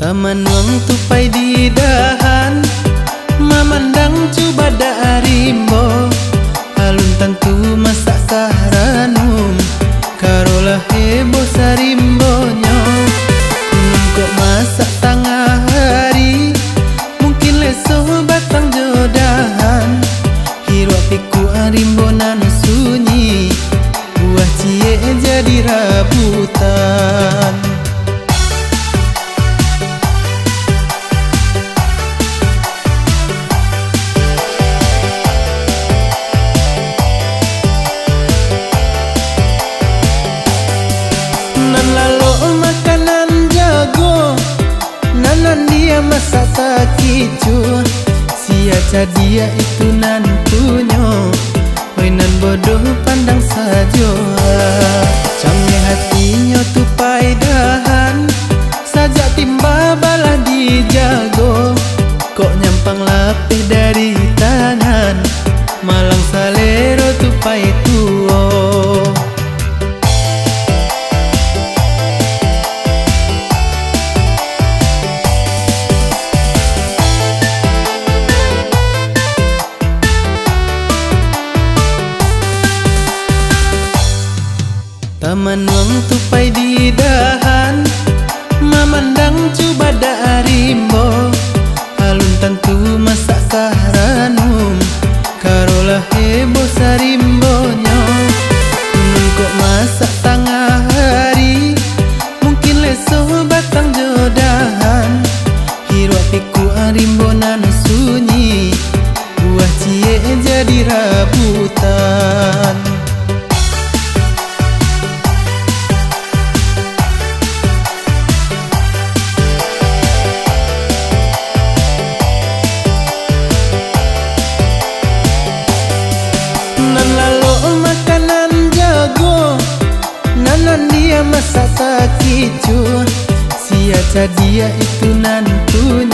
Taman wang tupai di dahan, memandang coba da rimbo. Alun tantu masak saranum, karolah heboh sarimbonyo. Kunum kok masak tengah hari, mungkin leso batang jodahan. Hiruk piku arimbonan sunyi, buah cie jadi rabutan. Nan lalo makanan jago, nanan dia masak tak kicu. Siaca dia itu nantunyo, oi nan bodoh pandang sajo. Canggih hatinya tupai dahan, sajak timba balah dijago. Kok nyampang lapih dari tangan, malang salero tupai tuo. Taman wang tupai di dahan, memandang coba da rimbo. Alun tantu masak saranum, karolah heboh sarimbonyo. Kunum kok masak tengah hari, mungkin leso batang jodahan. Hiruk piku arimbonan sunyi, buah cie jadi rabutan. Nan lalo makanan jago, nanan dia masak tak kicu. Siaca dia itu nantunya,